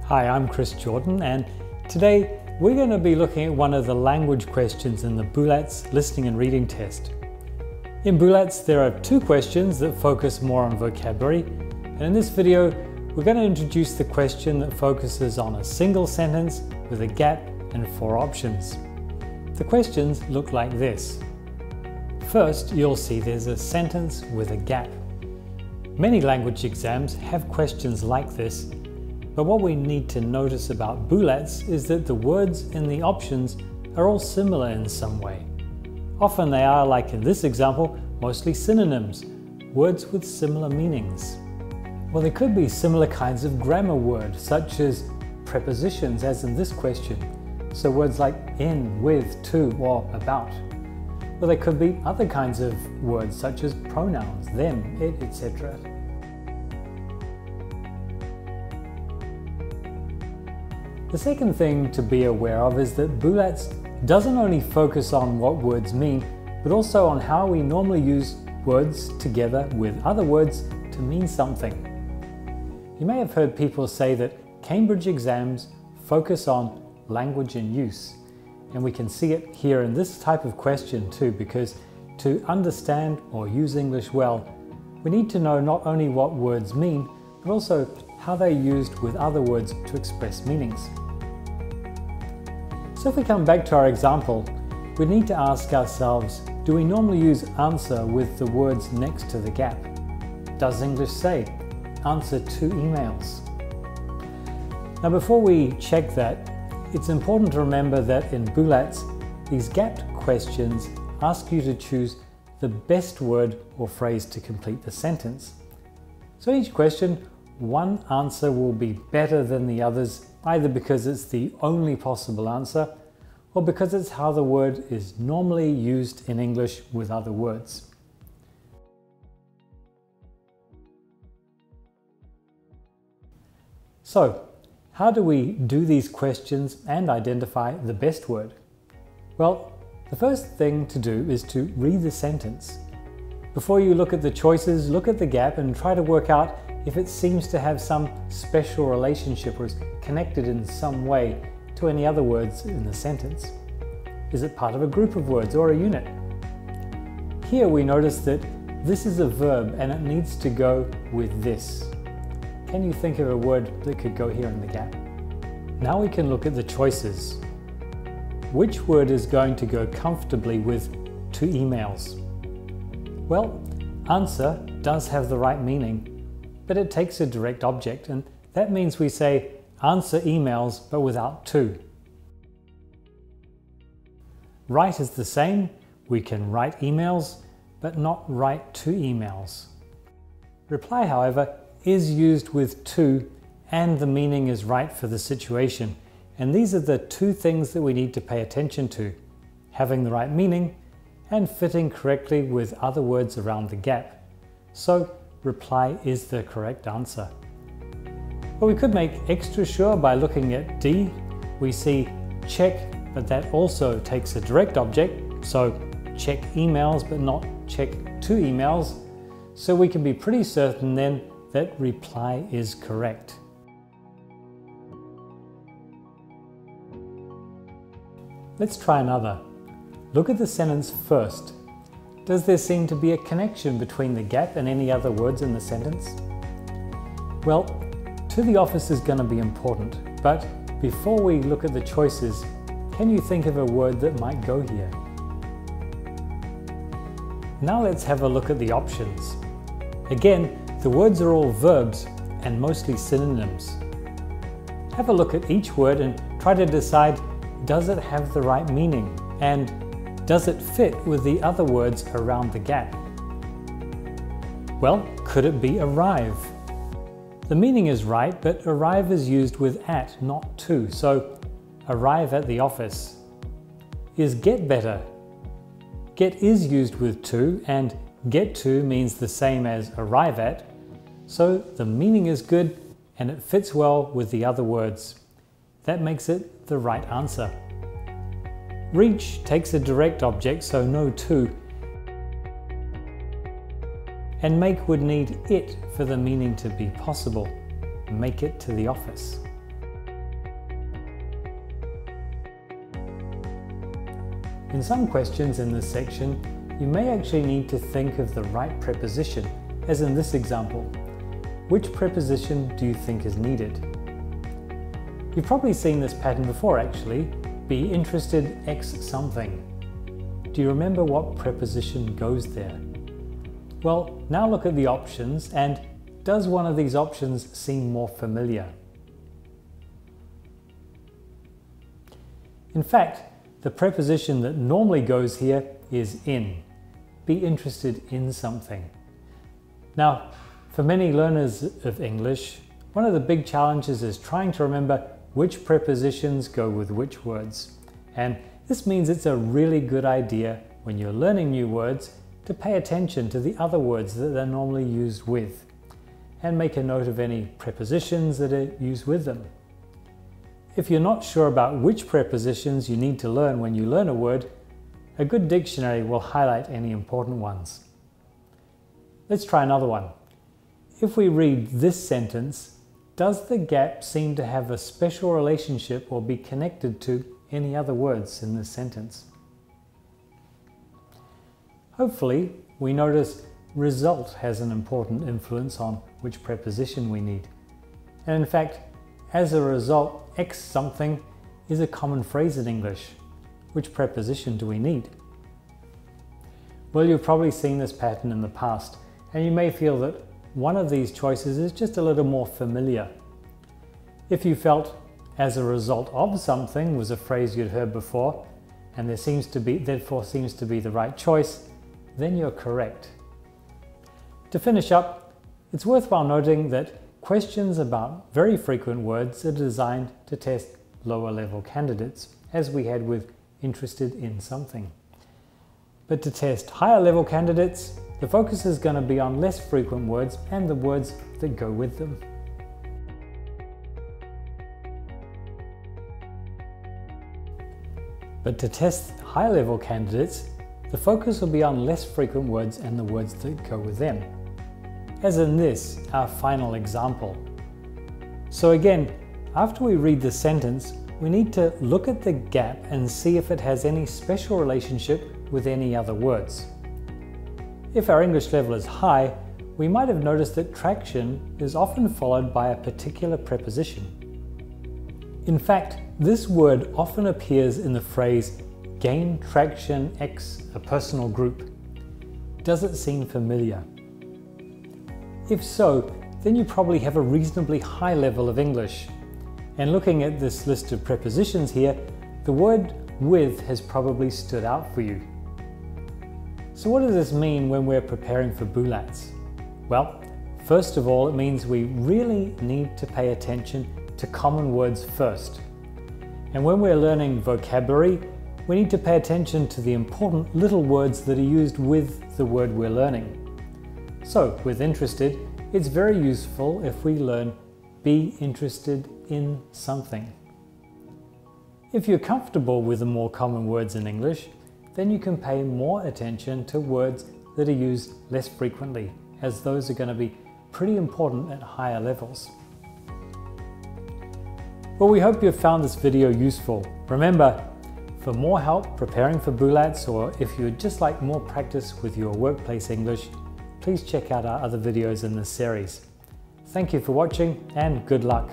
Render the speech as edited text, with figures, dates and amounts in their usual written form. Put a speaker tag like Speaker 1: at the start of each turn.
Speaker 1: Hi, I'm Chris Jordan, and today we're going to be looking at one of the language questions in the BULATS listening and reading test. In BULATS, there are two questions that focus more on vocabulary, and in this video we're going to introduce the question that focuses on a single sentence with a gap and 4 options. The questions look like this. First, you'll see there's a sentence with a gap. Many language exams have questions like this, but what we need to notice about BULATS is that the words in the options are all similar in some way. Often they are, like in this example, mostly synonyms, words with similar meanings. Well, there could be similar kinds of grammar words, such as prepositions, as in this question. So words like in, with, to, or about. Well, there could be other kinds of words, such as pronouns, them, it, etc. The second thing to be aware of is that BULATS doesn't only focus on what words mean, but also on how we normally use words together with other words to mean something. You may have heard people say that Cambridge exams focus on language in use, and we can see it here in this type of question too, because to understand or use English well, we need to know not only what words mean, but also how they're used with other words to express meanings. So if we come back to our example, we need to ask ourselves, do we normally use answer with the words next to the gap? Does English say, answer 2 emails? Now before we check that, it's important to remember that in BULATS, these gapped questions ask you to choose the best word or phrase to complete the sentence. So each question, one answer will be better than the others, either because it's the only possible answer or because it's how the word is normally used in English with other words. So, how do we do these questions and identify the best word? Well, the first thing to do is to read the sentence. Before you look at the choices, look at the gap and try to work out if it seems to have some special relationship or is connected in some way to any other words in the sentence. Is it part of a group of words or a unit? Here we notice that this is a verb and it needs to go with this. Can you think of a word that could go here in the gap? Now we can look at the choices. Which word is going to go comfortably with 2 emails? Well, answer does have the right meaning, but it takes a direct object, and that means we say answer emails but without 2. Write is the same. We can write emails but not write 2 emails. Reply, however, is used with 2 and the meaning is right for the situation, and these are the 2 things that we need to pay attention to: having the right meaning and fitting correctly with other words around the gap. So reply is the correct answer. But we could make extra sure by looking at D. We see check, but that also takes a direct object, so check emails but not check 2 emails. So we can be pretty certain then that reply is correct. Let's try another. Look at the sentence first. Does there seem to be a connection between the gap and any other words in the sentence? Well, to the office is going to be important, but before we look at the choices, can you think of a word that might go here? Now let's have a look at the options. Again, the words are all verbs and mostly synonyms. Have a look at each word and try to decide, does it have the right meaning? And does it fit with the other words around the gap? Well, could it be arrive? The meaning is right, but arrive is used with at, not to, so arrive at the office. Is get better? Get is used with to, and get to means the same as arrive at, so the meaning is good and it fits well with the other words. That makes it the right answer. Reach takes a direct object, so no to, and make would need it for the meaning to be possible. Make it to the office. In some questions in this section, you may actually need to think of the right preposition, as in this example. Which preposition do you think is needed? You've probably seen this pattern before actually. Be interested X something. Do you remember what preposition goes there? Well, now look at the options, and does one of these options seem more familiar? In fact, the preposition that normally goes here is in. Be interested in something. Now, for many learners of English, one of the big challenges is trying to remember which prepositions go with which words. And this means it's a really good idea when you're learning new words to pay attention to the other words that they're normally used with, and make a note of any prepositions that are used with them. If you're not sure about which prepositions you need to learn when you learn a word, a good dictionary will highlight any important ones. Let's try another one. If we read this sentence, does the gap seem to have a special relationship or be connected to any other words in this sentence? Hopefully, we notice result has an important influence on which preposition we need. And in fact, as a result, X something is a common phrase in English. Which preposition do we need? Well, you've probably seen this pattern in the past, and you may feel that one of these choices is just a little more familiar. If you felt as a result of something was a phrase you'd heard before, and therefore seems to be the right choice, then you're correct. To finish up, it's worthwhile noting that questions about very frequent words are designed to test lower level candidates, as we had with interested in something. But to test higher level candidates, the focus is going to be on less frequent words and the words that go with them. But to test high level candidates, the focus will be on less frequent words and the words that go with them. As in this, our final example. So again, after we read the sentence, we need to look at the gap and see if it has any special relationship with any other words. If our English level is high, we might have noticed that traction is often followed by a particular preposition. In fact, this word often appears in the phrase gain traction X a personal group. Does it seem familiar? If so, then you probably have a reasonably high level of English. And looking at this list of prepositions here, the word with has probably stood out for you. So what does this mean when we're preparing for BULATS? Well, first of all, it means we really need to pay attention to common words first. And when we're learning vocabulary, we need to pay attention to the important little words that are used with the word we're learning. So, with interested, it's very useful if we learn be interested in something. If you're comfortable with the more common words in English, then you can pay more attention to words that are used less frequently, as those are going to be pretty important at higher levels. Well, we hope you've found this video useful. Remember, for more help preparing for BULATS, or if you would just like more practice with your workplace English, please check out our other videos in this series. Thank you for watching and good luck.